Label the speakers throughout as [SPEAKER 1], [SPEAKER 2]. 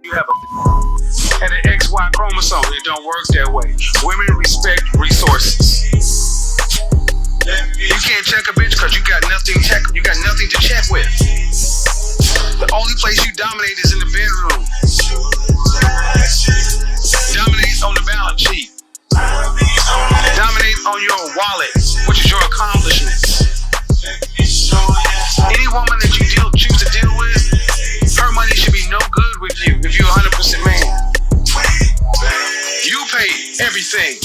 [SPEAKER 1] You have an XY chromosome. It don't work that way. Women respect resources. You can't check a bitch because you got nothing to check with. The only place you dominate is in the bedroom. Dominate on the balance sheet. Dominate on your wallet, which is your accomplishments. Any woman that you choose to deal with, her money should be no good with you if you're 100% man. You pay everything.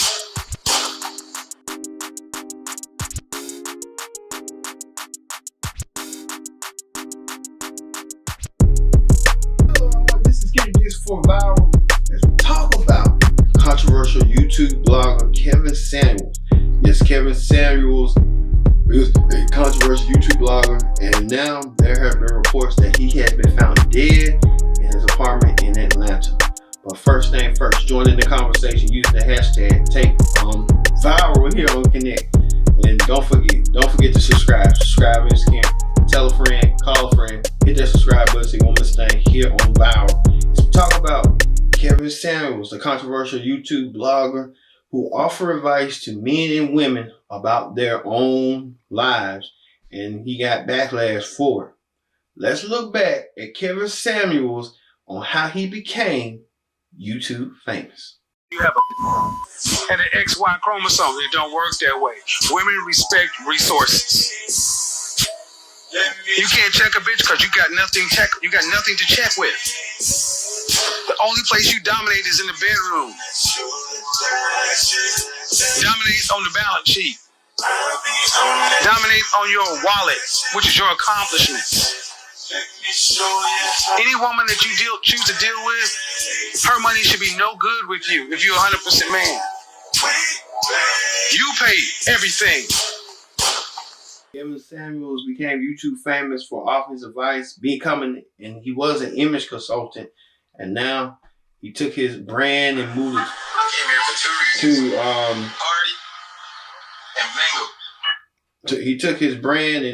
[SPEAKER 2] This is getting this for viral. Let's talk about controversial YouTube blogger KevinSamelus. Yes, KevinSamelus is a controversial YouTube blogger, and now there have been reports that he has been found dead in his apartment in Atlanta. But first thing first, join in the conversation using the hashtag #TakeViral here on Connect. And don't forget to subscribe. Subscribe if you can. Tell a friend, call a friend, hit that subscribe button so you won't miss a thing here on Viral. Let's talk about KevinSamelus, a controversial YouTube blogger who offer advice to men and women about their own lives, and he got backlash for it. Let's look back at KevinSamelus on how he became YouTube famous.
[SPEAKER 1] You have an XY chromosome. It don't work that way. Women respect resources. You can't check a bitch because you got nothing to check with. The only place you dominate is in the bedroom. Dominate on the balance sheet. Dominate on your wallet, which is your accomplishments. Any woman that you choose to deal with, her money should be no good with you if you're 100% man. You pay everything.
[SPEAKER 2] KevinSamelus became YouTube famous for offering his advice, and he was an image consultant, and now he took his brand and moved it to
[SPEAKER 1] party and bingo.
[SPEAKER 2] He took his brand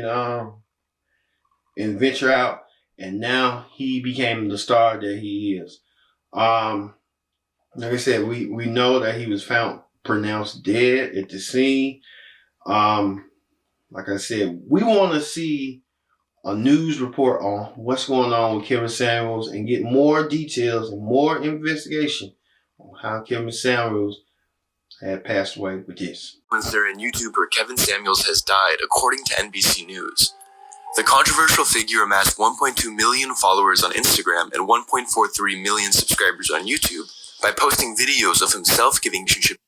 [SPEAKER 2] and venture out, and now he became the star that he is. Like I said, we know that he was found pronounced dead at the scene. Like I said, we want to see a news report on what's going on with KevinSamelus and get more details and more investigation on how KevinSamelus had passed away with this.
[SPEAKER 3] Influencer and YouTuber KevinSamelus has died, according to NBC News. The controversial figure amassed 1.2 million followers on Instagram and 1.43 million subscribers on YouTube by posting videos of himself giving relationship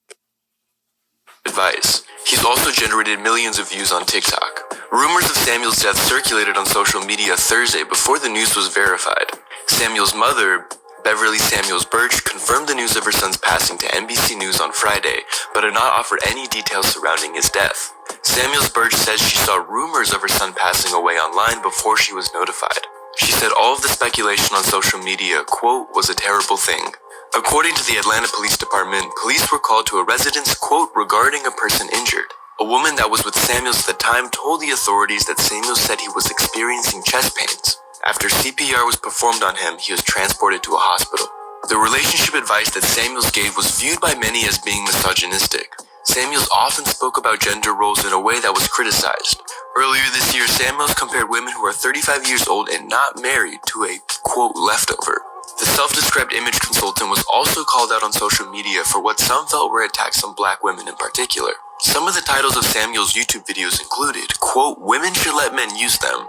[SPEAKER 3] advice. He's also generated millions of views on TikTok. Rumors of Samuel's death circulated on social media Thursday before the news was verified. Samuel's mother, Beverly Samuels Birch, confirmed the news of her son's passing to NBC News on Friday, but did not offer any details surrounding his death. Samuels Birch says she saw rumors of her son passing away online before she was notified. She said all of the speculation on social media, quote, was a terrible thing. According to the Atlanta Police Department, police were called to a residence, quote, regarding a person injured. A woman that was with Samuels at the time told the authorities that Samuels said he was experiencing chest pains. After CPR was performed on him, he was transported to a hospital. The relationship advice that Samuels gave was viewed by many as being misogynistic. Samuels often spoke about gender roles in a way that was criticized. Earlier this year, Samuels compared women who are 35 years old and not married to a, quote, leftover. The self-described image consultant was also called out on social media for what some felt were attacks on black women in particular. Some of the titles of Samuel's YouTube videos included, quote, women should let men use them.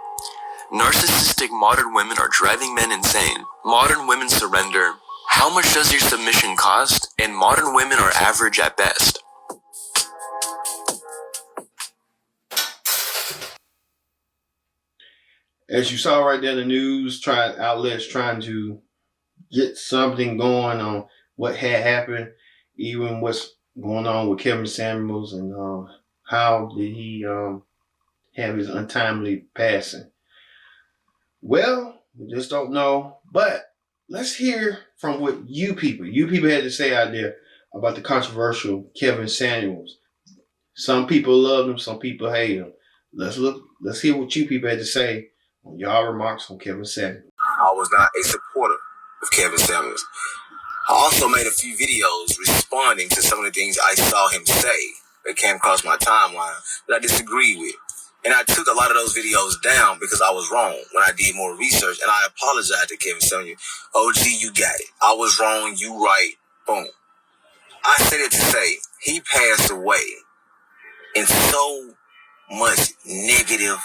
[SPEAKER 3] Narcissistic modern women are driving men insane. Modern women surrender. How much does your submission cost? And modern women are average at best.
[SPEAKER 2] As you saw right there in the news, outlets trying to get something going on what had happened, even what's going on with KevinSamelus and how did he have his untimely passing. Well, we just don't know, but let's hear from what you people had to say out there about the controversial KevinSamelus. Some people love him, some people hate him. Let's hear what you people had to say on y'all remarks on KevinSamelus.
[SPEAKER 4] I was not a supporter
[SPEAKER 3] with KevinSamelus. I also made a few videos responding to some of the things I saw him say that came across my timeline that I disagree with. And I took a lot of those videos down because I was wrong when I did more research. And I apologize to KevinSamelus. OG, you got it. I was wrong. You right. Boom. I said it to say he passed away in so much negative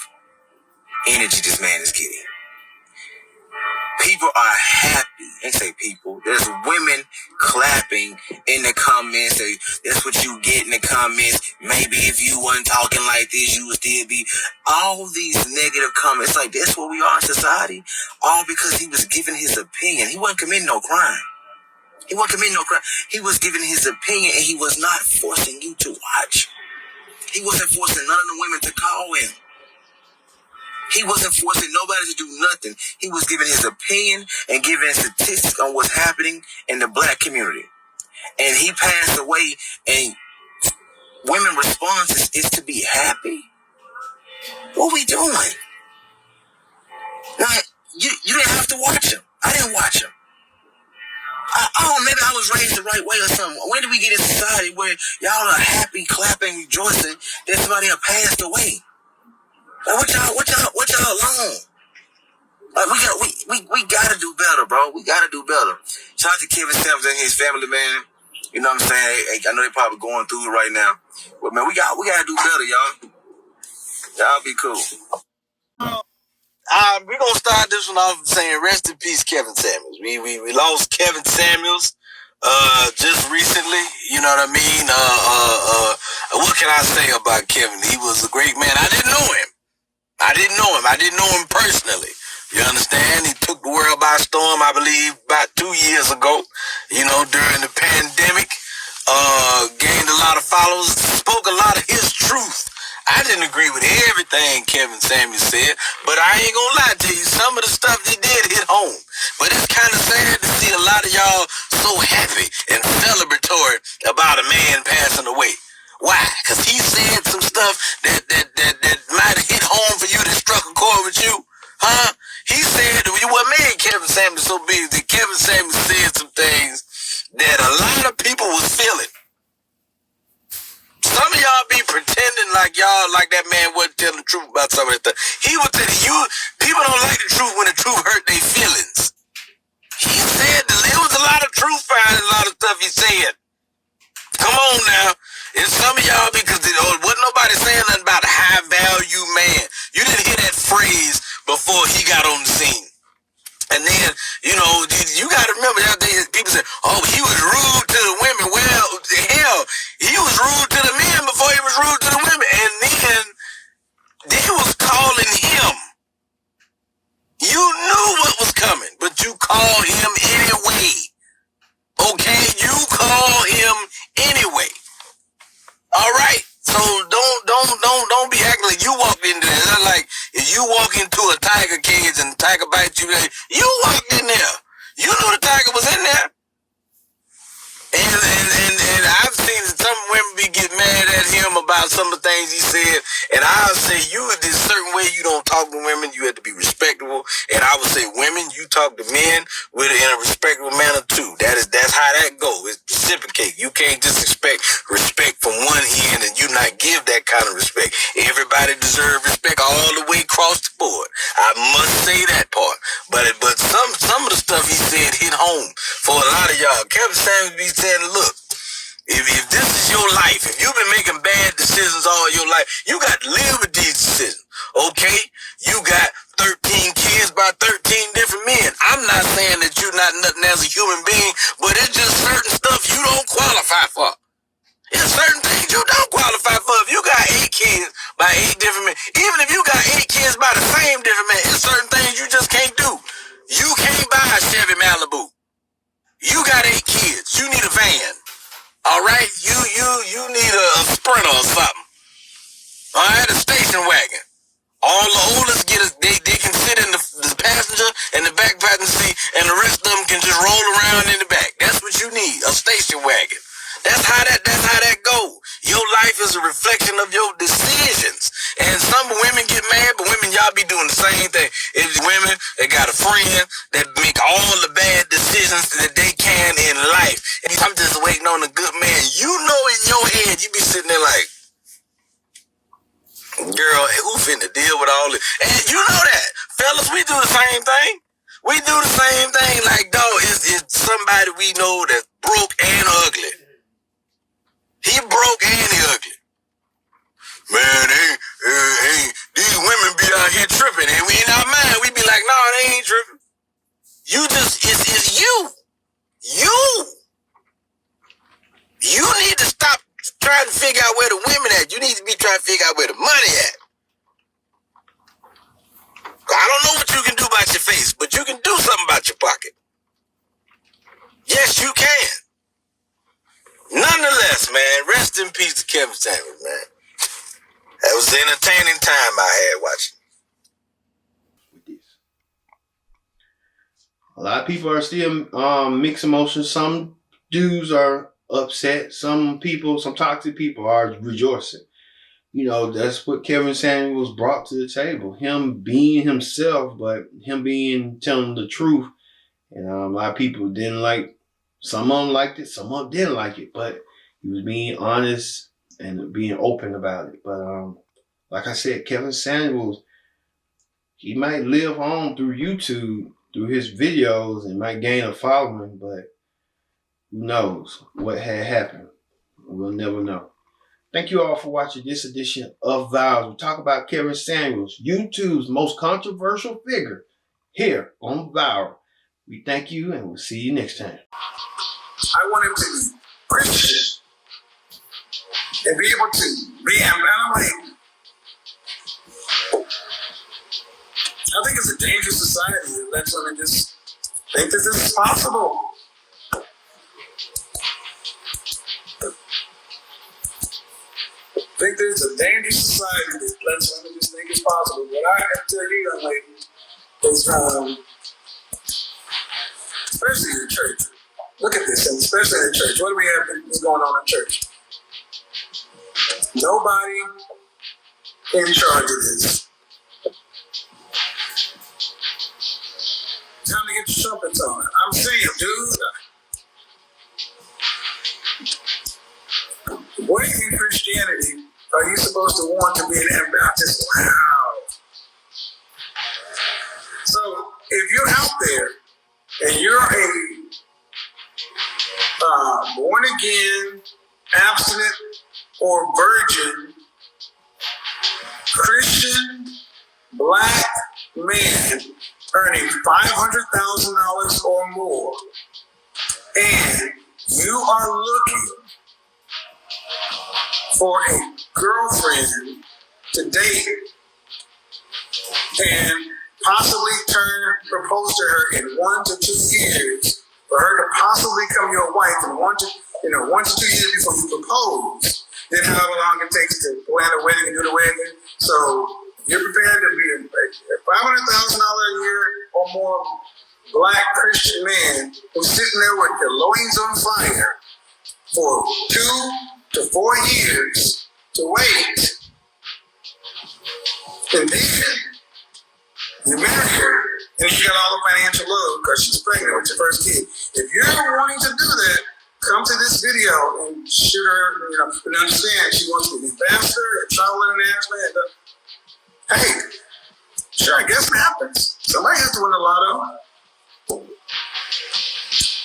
[SPEAKER 3] energy this man is getting. People are happy. They say people. There's women clapping in the comments. Say, that's what you get in the comments. Maybe if you wasn't talking like this, you would still be. All these negative comments. Like, that's what we are in society. All because he was giving his opinion. He wasn't committing no crime. He wasn't committing no crime. He was giving his opinion, and he was not forcing you to watch. He wasn't forcing none of the women to call him. He wasn't forcing nobody to do nothing. He was giving his opinion and giving statistics on what's happening in the black community. And he passed away, and women's response is to be happy? What are we doing? Now, you didn't have to watch him. I didn't watch him. Maybe I was raised the right way or something. When did we get in society where y'all are happy, clapping, rejoicing that somebody had passed away? Like, what y'all alone? Like, we gotta do better, bro. We gotta do better. Shout out to KevinSamelus and his family, man. You know what I'm saying? I know they're probably going through it right now. But man, we gotta do better, y'all. Y'all be cool. We're gonna start this one off saying rest in peace, KevinSamelus. We lost KevinSamelus just recently, you know what I mean? What can I say about Kevin? He was a great man. I didn't know him. I didn't know him personally. You understand? He took the world by storm, I believe, about 2 years ago, you know, during the pandemic. Gained a lot of followers, spoke a lot of his truth. I didn't agree with everything KevinSamelus said, but I ain't gonna lie to you, some of the stuff he did hit home. But it's kind of sad to see a lot of y'all so happy and celebratory about a man passing away. Why? Because he said some stuff that might have hit home for you, that struck a chord with you. Huh? He said, what made KevinSamelus so big, that KevinSamelus said some things that a lot of people was feeling. Some of y'all be pretending like y'all, like that man wasn't telling the truth about some of that stuff. He was telling you, people don't like the truth when the truth hurt their feelings. He said that there was a lot of truth behind a lot of stuff he said. Come on now. And some of y'all, because wasn't nobody saying nothing about a high value man. You didn't hear that phrase before he got on the scene. And then, you know, you got to remember that people say, oh, he was rude to the women. Well, hell, he was rude to the men before he was rude to the women. And then they was calling him. You knew what was coming, but you called him anyway. Okay? You called him anyway. All right? So don't be acting like you walked into there. Like if you walk into a tiger cage and the tiger bites you, you walked in there. You knew the tiger was in there. And I've seen some women be get mad at him about some of the things he said. And I'll say, there's a certain way you don't talk to women. You have to be respectable. And I would say, women, you talk to men in a respectable manner too. That's how that goes. It's reciprocate. You can't just expect respect from one end and you not give that kind of respect. Everybody deserves respect all the way across the board. I must say that part. But some of the stuff he said hit home for a lot of y'all. KevinSamelus be saying, look, if this is your life, if you've been making bad decisions all your life, you got to live with these decisions, okay? You got 13 kids by 13 different men. I'm not saying that you're not nothing as a human being, but it's just certain stuff you don't qualify for. There's certain things you don't qualify for. If you got 8 kids by 8 different men, even if you got 8 kids by the same different men, there's certain things you just can't do. You can't buy a Chevy Malibu. You got 8 kids. You need a van. All right? You need a Sprinter or something. All right? A station wagon. All the oldest they can sit in the passenger and the back passenger seat, and the rest of them can just roll around in the back. That's what you need, a station wagon. That's how that goes. Your life is a reflection of your decisions. And some women get mad, but women, y'all be doing the same thing. If women,
[SPEAKER 4] woman that got a friend that make all the bad decisions that they can in life. And I'm just waiting on a good man. You know in your head, you be sitting there like, girl, who finna deal with all this? And you know that. Fellas, we do the same thing. We do the same thing. Like, dog, it's somebody we know that's broke and ugly. He broke and he ugly. Man, these women be out here tripping, and we in our mind, we be like, no, they ain't tripping. You just, it's you. You need to stop trying to figure out where the women at. You need to be trying to figure out where the money at. I don't know what you can do about your face, but you can do something about your pocket. Yes, you can. Nonetheless, man, rest in peace to KevinSamelus, man. That was an entertaining time I had watching.
[SPEAKER 2] A lot of people are still mixed emotions. Some dudes are upset. Some toxic people are rejoicing. You know, that's what KevinSamelus brought to the table. Him being himself, but him telling the truth. And a lot of people didn't like. Some of them liked it. Some of them didn't like it. But he was being honest and being open about it. But like I said, KevinSamelus, he might live on through YouTube, through his videos, and might gain a following, but who knows what had happened. We'll never know. Thank you all for watching this edition of Vows. We talk about KevinSamelus, YouTube's most controversial figure, here on Vows. We thank you, and we'll see you next time.
[SPEAKER 1] I want him to be Christian and be able to be, and I'm like, I think it's a dangerous society that lets women just think that this is possible. I think there's a dangerous society that lets women just think it's possible. But I have to tell you, young lady, is especially in the church. Look at this, and especially in the church. What do we have that's going on in church? Nobody in charge of this. Time to get your trumpets on. I'm saying, dude. What in Christianity are you supposed to want to be an Baptist? Wow. So if you're out there and you're a born again, abstinent, or virgin Christian black man earning $500,000 or more, and you are looking for a girlfriend to date and possibly propose to her in 1 to 2 years, for her to possibly become your wife in 1 to 2 years before you propose, then however long it takes to plan a wedding and do the wedding. So you're prepared to be a $500,000 a year or more black Christian man who's sitting there with their loins on fire for 2 to 4 years to wait. And then you marry her, and you got all the financial load because she's pregnant with your first kid. If you're wanting to do that, come to this video and shoot her, but understand she wants to be faster and travel internationally. Hey, sure, I guess it happens. Somebody has to win the lotto.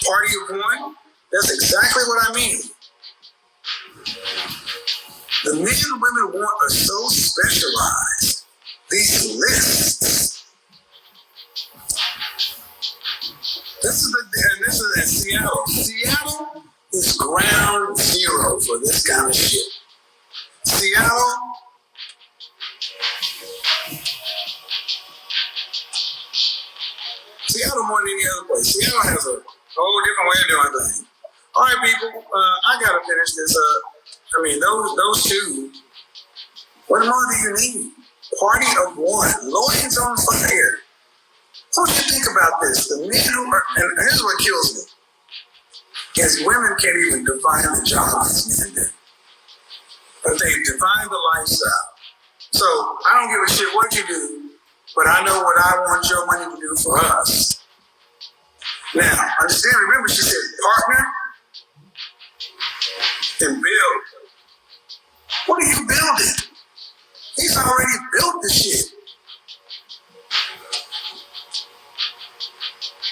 [SPEAKER 1] Party of one. That's exactly what I mean. The men and women want are so specialized. These lists. This is in Seattle. Seattle is ground zero for this kind of shit. Seattle. Seattle more than any other place. Seattle has a whole different way of doing things. All right, people, I gotta finish this up. Those two. What more do you need? Party of one. Loins on fire. What do you think about this? The men who are, and here's what kills me, is women can't even define the jobs men do. But they define the lifestyle. So I don't give a shit what you do. but I know what I want your money to do for us. Now, understand, remember, she said partner and build. What are you building? He's already built the shit.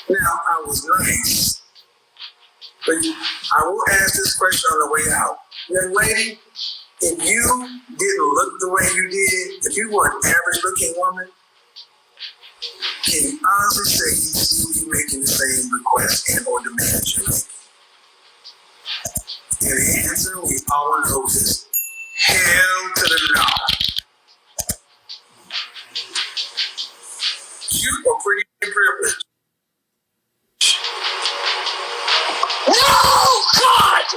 [SPEAKER 1] Now, I was nice, but I will ask this question on the way out. Young lady, if you didn't look the way you did, if you were an average looking woman, can you honestly say you'd still be making the same request and or demands you're making? And the answer we all know is hell to the no. You are pretty privileged.
[SPEAKER 5] No, God!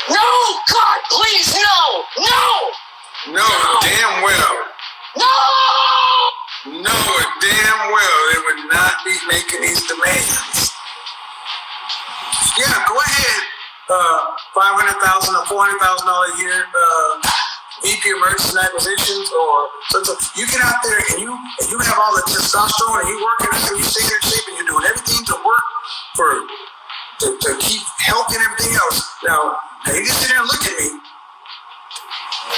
[SPEAKER 5] No, God, please, no! No!
[SPEAKER 1] No, damn well.
[SPEAKER 5] No!
[SPEAKER 1] Know it damn well they would not be making these demands. Yeah, go ahead. $500,000 or $400,000 a year VP of Mergers and Acquisitions, or so you get out there and you have all the testosterone and you working and you staying in shape and you're doing everything to work to keep health and everything else. Now you just sit there and look at me,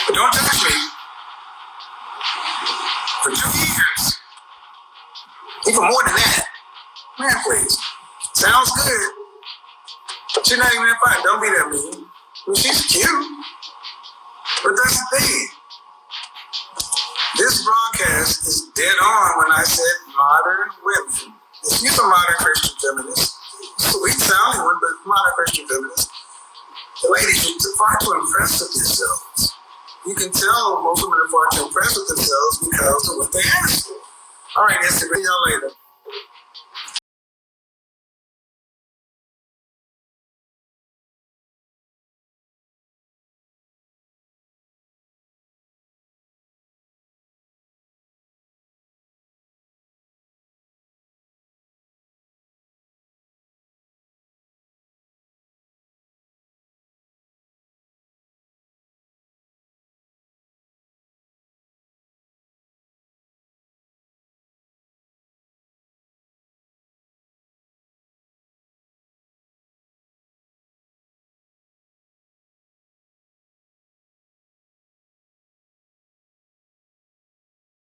[SPEAKER 1] but don't touch me. For 2 years, even more than that. Man, please. Sounds good. She's not even that fine. Don't be that mean. I mean, she's cute. But that's the thing. This broadcast is dead on when I said modern women. She's a modern Christian feminist. Sweet sounding one, but modern Christian feminist. The ladies are far too impressed with themselves. You can tell most women are far too impressed with themselves because of what they ask for. All right, guys, see y'all later.